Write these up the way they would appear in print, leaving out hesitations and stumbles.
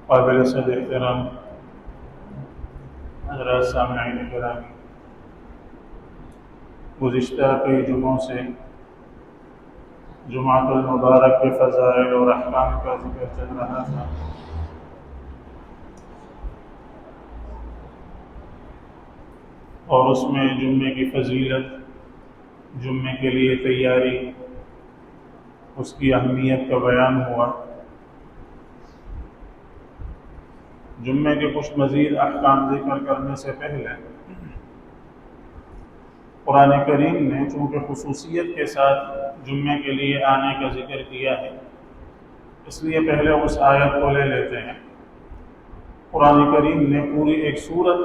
قابل صد احترام حضرات سامعین گرامی، گزشتہ کئی جمعوں سے جمعۃ المبارک کے فضائل اور احکام کا ذکر چل رہا تھا، اور اس میں جمعے کی فضیلت، جمعے کے لیے تیاری، اس کی اہمیت کا بیان ہوا۔ جمعے کے کچھ مزید احکام ذکر کرنے سے پہلے قرآن کریم نے چونکہ خصوصیت کے ساتھ جمعے کے لیے آنے کا ذکر کیا ہے، اس لیے پہلے اس آیت کو لے لیتے ہیں۔ قرآن کریم نے پوری ایک سورت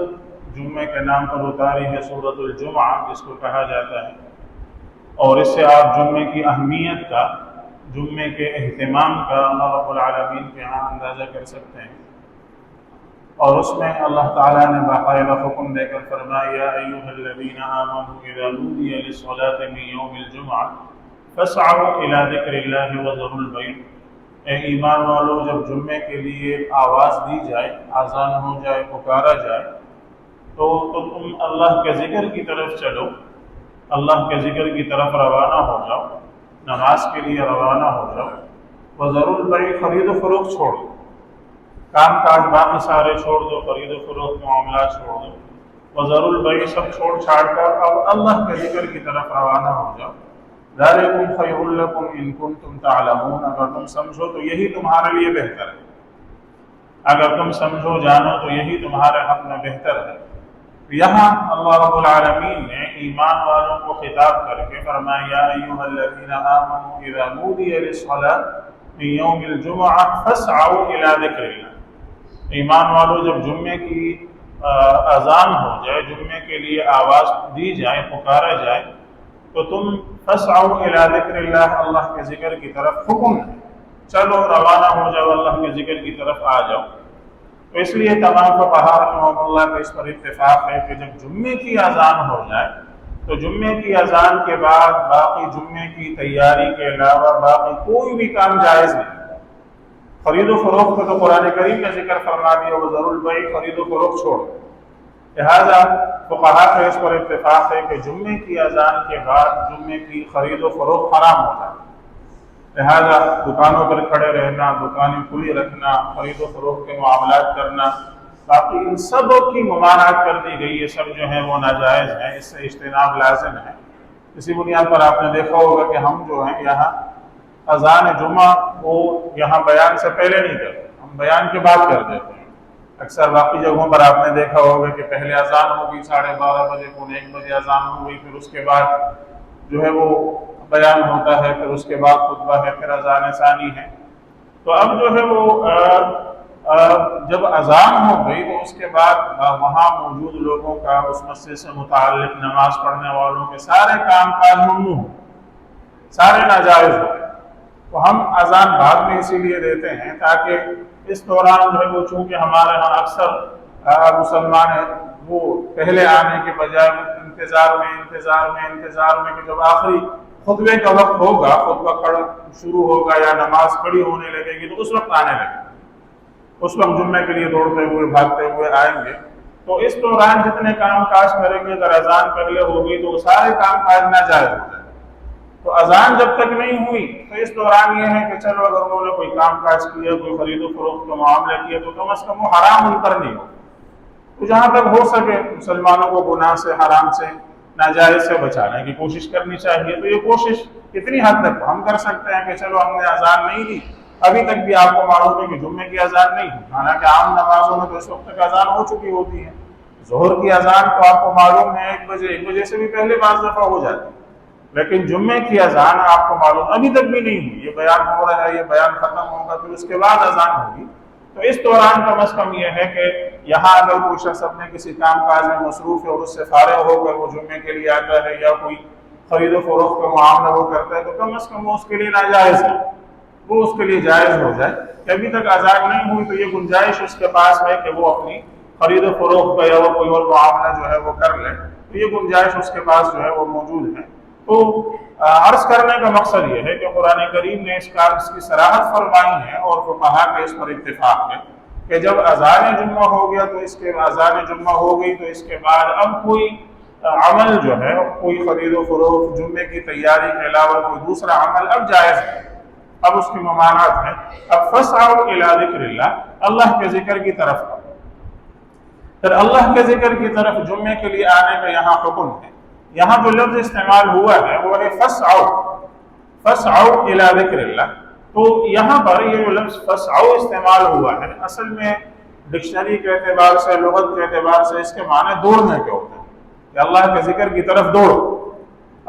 جمعے کے نام پر اتاری ہے، سورۃ الجمعہ جس کو کہا جاتا ہے، اور اس سے آپ جمعے کی اہمیت کا، جمعے کے اہتمام کا اللہ رب العالمین کے ہاں اندازہ کر سکتے ہیں۔ اور اس میں اللہ تعالیٰ نے باقاعدہ حکم دے کر فرمایا، یا ایھا الذین آمنوا اذا نودی للصلاۃ من یوم الجمعہ فاسعوا الی ذکر اللہ وذروا البیع، اے ایمان والو، جب جمعے کے لیے آواز دی جائے، اذان ہو جائے، پکارا جائے، تو تم اللہ کے ذکر کی طرف چلو، اللہ کے ذکر کی طرف روانہ ہو جاؤ، نماز کے لیے روانہ ہو جاؤ۔ وذروا البیع، خرید و فروخت چھوڑ دو، کام کاج باقی سارے چھوڑ دو، خرید و فروخت معاملات چھوڑ دو، وذروا البیع سب چھوڑ چھاڑ کر اب اللہ کے ذکر کی طرف روانہ ہو جاؤ۔ ذالکم خیر لکم ان کنتم تعلمون، اگر تم سمجھو تو یہی تمہارے لیے بہتر ہے، اگر تم سمجھو جانو تو یہی تمہارے حق میں بہتر ہے۔ یہاں اللہ رب العالمین نے ایمان والوں کو خطاب کر کے فرمایا، یا ایھا الذین آمنوا اذا نودی للصلاۃ من یوم الجمعہ فاسعوا الی ذکر اللہ، ایمان والو، جب جمعے کی اذان ہو جائے، جمعے کے لیے آواز دی جائے، پکارا جائے، تو تم فاسعوا الی ذکر اللہ، اللہ کے ذکر کی طرف حکم ہے، چلو روانہ ہو جاؤ، اللہ کے ذکر کی طرف آ جاؤ۔ تو اس لیے تمام فقہاء رحمہم اللہ کا اس پر اتفاق ہے کہ جب جمعے کی اذان ہو جائے تو جمعے کی اذان کے بعد باقی جمعے کی تیاری کے علاوہ باقی کوئی بھی کام جائز نہیں۔ خرید و فروخت کا تو قرآن کریم نے ذکر فرما دیا، وذروا البیع، خرید و فروخت چھوڑ۔ لہٰذا فقہاء کا اس پر اتفاق ہے کہ جمعے کی اذان کے بعد جمعے کی خرید و فروخت حرام ہو جائے، لہٰذا دکانوں پر کھڑے رہنا، دکانیں کھلی رکھنا، خرید و فروخت کے معاملات کرنا، باقی ان سب کی ممانعت کر دی گئی، یہ سب جو ہیں وہ ناجائز ہیں، اس سے اجتناب لازم ہے۔ اسی بنیاد پر آپ نے دیکھا ہوگا کہ ہم جو ہیں یہاں اذان جمعہ وہ یہاں بیان سے پہلے نہیں کرتے، ہم بیان کے بعد کر دیتے ہیں۔ اکثر باقی جگہوں پر آپ نے دیکھا ہوگا کہ پہلے اذان ہوگی 12:30 بجے، 1 اذان ہو گئی، پھر اس کے بعد جو ہے وہ بیان ہوتا ہے، پھر اس کے بعد خطبہ ہے، پھر اذان ثانی ہے۔ تو اب جو ہے وہ جب اذان ہو گئی تو اس کے بعد وہاں موجود لوگوں کا اس مسجد سے متعلق نماز پڑھنے والوں کے سارے کام کاج ممنوع ہو، سارے ناجائز ہو۔ تو ہم اذان بعد میں اسی لیے دیتے ہیں تاکہ اس دوران جو ہے وہ، چونکہ ہمارے ہاں اکثر مسلمان ہیں، وہ پہلے آنے کے بجائے انتظار میں کہ جب آخری خطبے کا وقت ہوگا، خطبہ شروع ہوگا یا نماز کھڑی ہونے لگے گی تو اس وقت آنے لگے، اس وقت جمعے کے لیے دوڑتے ہوئے بھاگتے ہوئے آئیں گے۔ تو اس دوران جتنے کام کاج کریں گے، اگر اذان پہلے ہوگی تو وہ سارے کام کاج ناجائز ہو جائیں۔ تو اذان جب تک نہیں ہوئی تو اس دوران یہ ہے کہ چلو اگر انہوں نے کوئی کام کاج کیا، کوئی خرید و فروخت کا معاملہ کیا، تو کم از کم وہ حرام ان پر نہیں ہو۔ تو جہاں تک ہو سکے مسلمانوں کو گناہ سے، حرام سے، ناجائز سے بچانے کی کوشش کرنی چاہیے۔ تو یہ کوشش کتنی حد تک ہم کر سکتے ہیں کہ چلو ہم نے اذان نہیں دی، ابھی تک بھی آپ کو معلوم ہے کہ جمعے کی اذان نہیں ہوئی، حالانکہ عام نمازوں میں تو اس وقت تک اذان ہو چکی ہوتی ہے۔ ظہر کی اذان تو آپ کو معلوم ہے 1 بجے سے بھی پہلے بعض دفعہ ہو جاتی ہے، لیکن جمعے کی اذان آپ کو معلوم ابھی تک بھی نہیں ہوئی، یہ بیان ہو رہا ہے، یہ بیان ختم ہوگا، پھر اس کے بعد اذان ہوگی۔ تو اس دوران کم از کم یہ ہے کہ یہاں اگر کوئی شخص اپنے کسی کام کاج میں مصروف ہے اور اس سے فارغ ہو کر وہ جمعے کے لیے آتا ہے، یا کوئی خرید و فروخت کا معاملہ وہ کرتا ہے، تو کم از کم وہ اس کے لیے ناجائز ہے، وہ اس کے لیے جائز ہو جائے کہ ابھی تک اذان نہیں ہوئی تو یہ گنجائش اس کے پاس ہے کہ وہ اپنی خرید و فروخت کا یا وہ کوئی اور معاملہ جو ہے وہ کر لے، تو یہ گنجائش اس کے پاس جو ہے وہ موجود ہے۔ تو عرض کرنے کا مقصد یہ ہے کہ قرآن کریم نے اس کی صراحت فرمائی ہے، اور فقہاء کا اس پر اتفاق ہے کہ جب اذان جمعہ ہو گیا تو اس کے اذان جمعہ ہو گئی تو اس کے بعد اب کوئی عمل جو ہے، کوئی خرید و فروخت، جمعے کی تیاری کے علاوہ کوئی دوسرا عمل اب جائز ہے، اب اس کی ممانعت ہے۔ اب فَاسْعَوْا إِلَىٰ ذِكْرِ اللَّهِ، اللہ کے ذکر کی طرف آؤ۔ پھر اللہ کے ذکر کی طرف جمعے کے لیے آنے کا یہاں حکم ہے۔ یہاں جو لفظ استعمال ہوا ہے وہ ہے فَاسْعَوْا إِلَىٰ ذِكْرِ اللَّهِ۔ تو یہاں پر یہ جو لفظ فَاسْعَوْا استعمال ہوا ہے، اصل میں ڈکشنری کے اعتبار سے، لغت کے اعتبار سے اس کے معنی دوڑنے کے ہوتے ہیں کہ اللہ کے ذکر کی طرف دوڑو،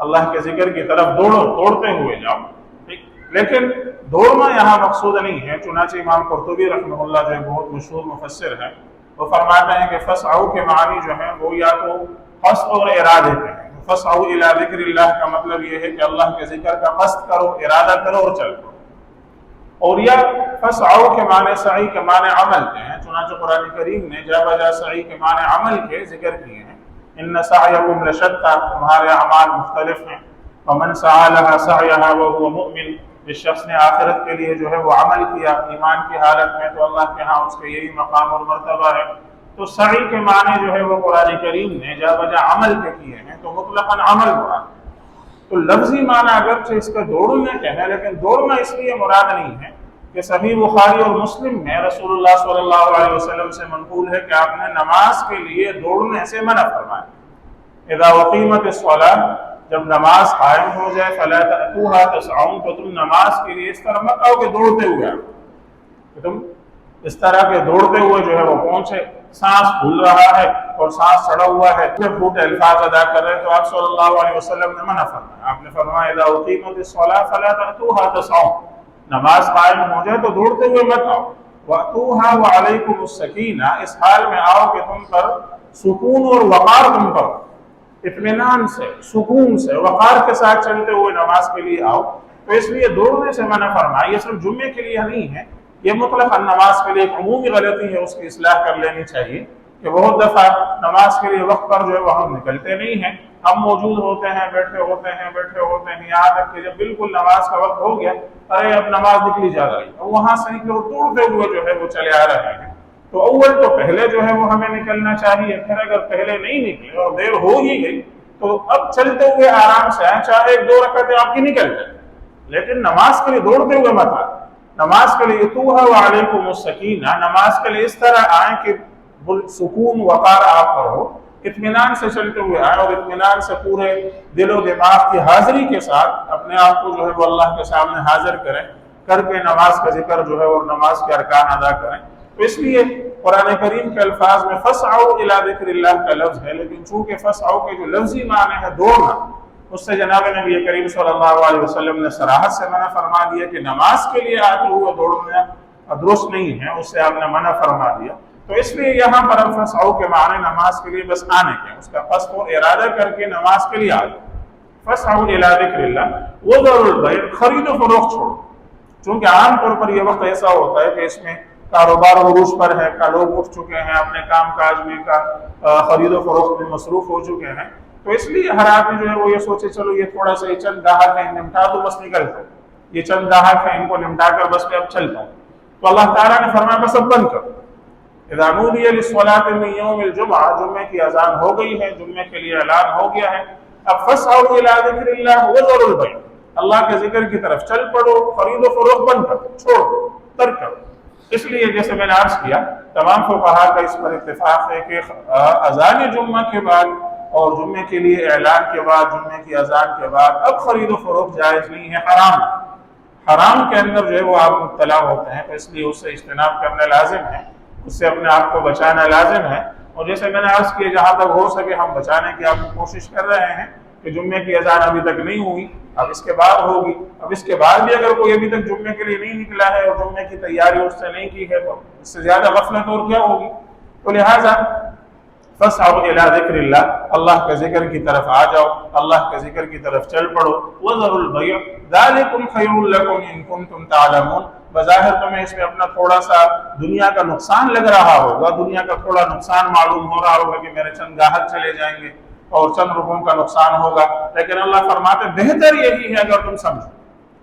اللہ کے ذکر کی طرف دوڑو، دوڑتے ہوئے جاؤ۔ لیکن دوڑنا یہاں مقصود نہیں ہے، چنانچہ امام قرطبی رحمہ اللہ جو بہت مشہور مفسر ہے، وہ فرماتے ہیں کہ فَاسْعَوْا کے معنی جو ہیں وہ یا تو قصد اور ارادے کے ہیں۔ فَاسْعَوْا إِلَىٰ ذِكْرِ اللَّهِ کا مطلب یہ ہے کہ اللہ کے ذکر کا قصد کرو، ارادہ کرو اور چل پڑو۔ اور یا فَاسْعَوْا کے معنی سعی کے معنی عمل کے ہیں، چنانچہ قرآن کریم نے جا بجا سعی کے معنی عمل کے ذکر کیے ہیں۔ إِنَّ سَعْيَكُمْ لَشَتَّىٰ، تمہارے اعمال مختلف ہیں۔ وَمَنْ سَعَىٰ لَهَا سَعْيَهَا وَهُوَ مُؤْمِنٌ، جس شخص نے آخرت کے لیے جو ہے وہ عمل کیا ایمان کی حالت میں، تو اللہ کے ہاں اس کا یہی مقام اور مرتبہ ہے۔ تو سعی کے معنی جو ہے وہ قرآن کریم نے جا بجا عمل کے کیے ہیں، تو مطلقاً عمل مراد۔ تو لفظی معنی اگرچہ اس کا دوڑنے کے ہے، لیکن دوڑنا اس لیے مراد نہیں ہے کہ صحیح بخاری اور مسلم میں رسول اللہ صلی اللہ علیہ وسلم سے منقول ہے کہ آپ نے نماز کے لیے دوڑنے سے منع فرمایا۔ اذا اقیمت الصلاۃ، جب نماز قائم ہو جائے، فلا تأتوها تسعون، تو تم نماز کے لیے اس طرح مت آؤ کہ دوڑتے ہوئے آؤ، کہ تم اس طرح کے دوڑتے ہوئے جو ہے وہ پہنچے، سانس پھول رہا ہے اور سانس چڑھا ہوا ہے، پھوٹے الفاظ ادا کر رہے ہیں، تو آپ صلی اللہ علیہ وسلم نے منع فرمایا۔ آپ نے فرمایا اذا اقیمت الصلاۃ فلا تأتوها تسعون، نماز قائم ہو جائے تو دوڑتے ہوئے مت آؤ۔ وَأْتُوهَا وَعَلَيْكُمُ السَّكِينَةُ، اس حال میں آؤ کہ تم پر سکون اور وقار، تم پر اطمینان سے، سکون سے، وقار کے ساتھ چلتے ہوئے نماز کے لیے آؤ۔ تو اس لیے دوڑنے سے منع فرمایا، یہ صرف جمعے کے لیے نہیں ہے، یہ مطلق نماز کے لیے ایک عمومی غلطی ہے، اس کی اصلاح کر لینی چاہیے کہ بہت دفعہ نماز کے لیے وقت پر جو ہے وہ ہم نکلتے نہیں ہیں، ہم موجود ہوتے ہیں، بیٹھے ہوتے ہیں، یہاں تک کہ جب بالکل نماز کا وقت ہو گیا، ارے اب نماز نکلی جا رہی ہے، وہاں سے نکلے اور دوڑتے ہوئے جو ہے وہ چلے آ رہے ہیں۔ تو اول تو پہلے جو ہے وہ ہمیں نکلنا چاہیے، پھر اگر پہلے نہیں نکلے اور دیر ہو ہی گئی تو اب چلتے ہوئے آرام سے آئیں، چاہے ایک دو رکعتیں آپ کی نکل جائیں، لیکن نماز کے لیے دوڑتے ہوئے مت آئیں۔ نماز کے لیے اتوہا وعلیکم السکینہ، نماز کے لیے اس طرح آئیں کہ سکون وقار آپ پر ہو، اطمینان سے چلتے ہوئے آئیں، اور اطمینان سے پورے دل و دماغ کی حاضری کے ساتھ اپنے آپ کو جو ہے وہ اللہ کے سامنے حاضر کریں، کر کے نماز کا ذکر جو ہے اور نماز کے ارکان ادا کریں۔ تو اس لیے قرآن کریم کے الفاظ میں فَاسْعَوْا إِلَىٰ ذِكْرِ اللَّهِ کا لفظ ہے، لیکن چونکہ فَاسْعَوْا کے جو لفظی معنی ہے دوڑنا، اس سے جناب نبی کریم صلی اللہ علیہ وسلم نے صراحت سے منع فرما دیا کہ نماز کے لیے آتے ہوئے دوڑنا درست نہیں ہے، اس سے آپ نے منع فرما دیا۔ تو اس لیے یہاں پر فَاسْعَوْا کے معنی نماز کے لیے بس آنے کے، اس کا قصد و ارادہ کر کے نماز کے لیے آ جائے۔ فَاسْعَوْا إِلَىٰ ذِكْرِ اللَّهِ وَذَرُوا الْبَيْعَ، خرید و فروخت چھوڑو، چونکہ عام طور پر یہ وقت ایسا ہوتا ہے کہ اس میں کاروبار عروج پر ہے، لوگ اٹھ چکے ہیں اپنے کام کاج میں، خرید و فروخت میں مصروف ہو چکے ہیں، تو اس لیے ہر آدمی جو ہے وہ یہ سوچے چلو یہ تھوڑا سا یہ چند گاہک ہیں نمٹا دو بس نکلتا ہوں، یہ چند گاہک ہیں ان کو نمٹا کر بس میں اب چلتا ہوں۔ تو اللہ تعالیٰ نے فرمایا بس اب بند کرو۔ اذا نودی للصلاۃ من یوم الجمعہ، جمعے کی اذان ہو گئی ہے، جمعے کے لیے اعلان ہو گیا ہے، اب فَاسْعَوْا إِلَىٰ ذِكْرِ اللَّهِ وَذَرُوا الْبَيْعَ، اللہ کے ذکر کی طرف چل پڑو، خرید و فروخت بند کرو، چھوڑ دو، ترک کرو۔ اس لیے جیسے میں نے عرض کیا، تمام فقہاء کا اس پر اتفاق ہے کہ اذان جمعہ کے بعد اور جمعے کے لیے اعلان کے بعد، جمعے کی اذان کے بعد اب خرید و فروخت جائز نہیں ہے، حرام کے اندر جو ہے وہ آپ مبتلا ہوتے ہیں، تو اس لیے اس سے اجتناب کرنا لازم ہے، اس سے اپنے آپ کو بچانا لازم ہے۔ اور جیسے میں نے عرض کیا جہاں تک ہو سکے ہم بچانے کی آپ کو کوشش کر رہے ہیں کہ جمعے کی اذان ابھی تک نہیں ہوئی، اب اس کے بعد ہوگی، اب اس کے بعد بھی اگر کوئی ابھی تک جمعے کے لیے نہیں نکلا ہے اور جمعے کی تیاری اس سے نہیں کی ہے تو اس سے زیادہ غفلت اور کیا ہوگی۔ تو لہٰذا فَاسْعَوْا إِلَىٰ ذِكْرِ اللَّهِ، اللہ کے ذکر کی طرف آ جاؤ، اللہ کے ذکر کی طرف چل پڑو۔ وَذَرُوا الْبَيْعَ ذَٰلِكُمْ خَيْرٌ لَكُمْ إِن كُنتُمْ تَعْلَمُونَ، بظاہر تمہیں اس میں اپنا تھوڑا سا دنیا کا نقصان لگ رہا ہوگا، دنیا کا تھوڑا نقصان معلوم ہو رہا ہوگا کہ میرے چند گاہک چلے جائیں گے اور چند روپوں کا نقصان ہوگا، لیکن اللہ فرماتے بہتر یہی ہے اگر تم سمجھو،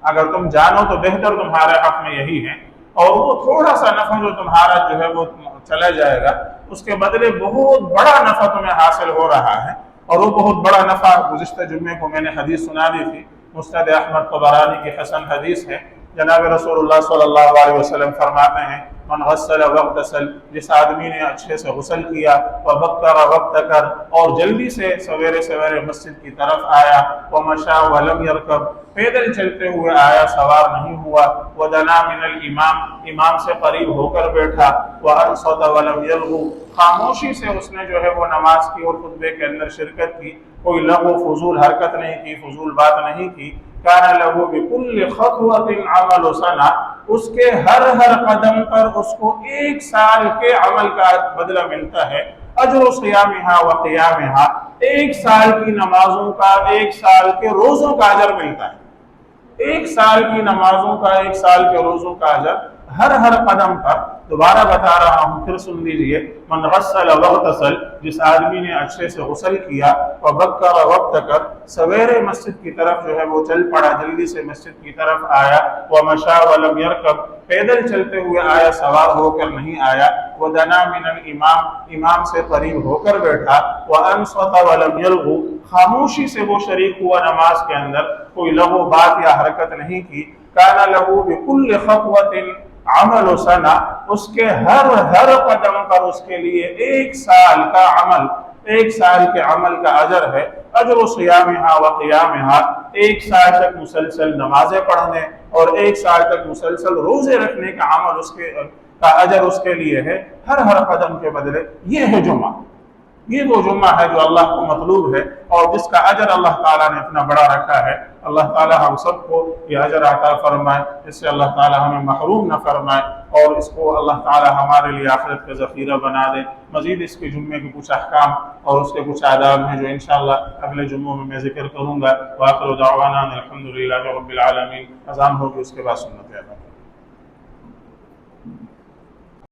اگر تم جانو تو بہتر تمہارے حق میں یہی ہے۔ اور وہ تھوڑا سا نفع جو تمہارا جو ہے وہ چلا جائے گا، اس کے بدلے بہت بڑا نفع تمہیں حاصل ہو رہا ہے۔ اور وہ بہت بڑا نفع گزشتہ جمعے کو میں نے حدیث سنا دی تھی، مسند احمد طبرانی کی حسن حدیث ہے۔ جناب رسول اللہ صلی اللہ علیہ وسلم فرماتے ہیں من غسل واغتسل، جس آدمی نے اچھے سے غسل کیا، وبکر وابتکر، اور جلدی سے سویرے سویرے مسجد کی طرف آیا، ومشا ولم یرکب، پیدل چلتے ہوئے آیا، سوار نہیں ہوا، ودنا من الامام، امام سے قریب ہو کر بیٹھا، وانصت ولم یلغو، خاموشی سے اس نے جو ہے وہ نماز کی اور خطبے کے اندر شرکت کی، کوئی لغو فضول حرکت نہیں کی، فضول بات نہیں کی، کان لہو بکل خطوۃ عمل سنہ، اس کے ہر قدم پر اس کو 1 سال کے عمل کا بدلہ ملتا ہے، اجر صیامہا و قیامہا، 1 سال کی نمازوں کا، 1 سال کے روزوں کا اجر ملتا ہے، 1 سال کی نمازوں کا، 1 سال کے روزوں کا اجر ہر قدم پر۔ دوبارہ بتا رہا ہوں، پھر سن لیجئے، من غسل واغتسل، جس آدمی نے اچھے سے غسل کیا، وبکر وابتکر، سویرے مسجد کی طرف جو ہے وہ چل پڑا، جلدی سے مسجد کی طرف آیا، ومشا ولم یرکب، پیدل چلتے ہوئے آیا، سوار ہو کر نہیں آیا، ودنا من الامام، امام سے قریب ہو کر بیٹھا، وانصت ولم یلغو، خاموشی سے وہ شریک ہوا نماز کے اندر، کوئی لغو بات یا حرکت نہیں کی، کان لہو بکل خطوۃ عمل سنہ، اس کے ہر قدم پر اس کے لیے 1 سال کا عمل، 1 سال کے عمل کا اجر ہے، اجر صیامہا و قیامہا، 1 سال تک مسلسل نمازیں پڑھنے اور 1 سال تک مسلسل روزے رکھنے کا عمل اس کے کا اجر اس کے لیے ہے، ہر قدم کے بدلے۔ یہ ہے جمعہ، یہ وہ جمعہ ہے جو اللہ کو مطلوب ہے اور جس کا اجر اللہ تعالیٰ نے اتنا بڑا رکھا ہے۔ اللہ تعالیٰ ہم سب کو یہ اجر عطا فرمائے، اس سے اللہ تعالیٰ ہمیں محروم نہ فرمائے، اور اس کو اللہ تعالیٰ ہمارے لیے آخرت کا ذخیرہ بنا دے۔ مزید اس کے جمعے کے کچھ احکام اور اس کے کچھ آداب ہیں جو انشاءاللہ اگلے جمعوں میں ذکر کروں گا۔ وآخر دعوانا الحمدللہ رب العالمین۔ اذان ہوگی، اس کے بعد سنت ہے۔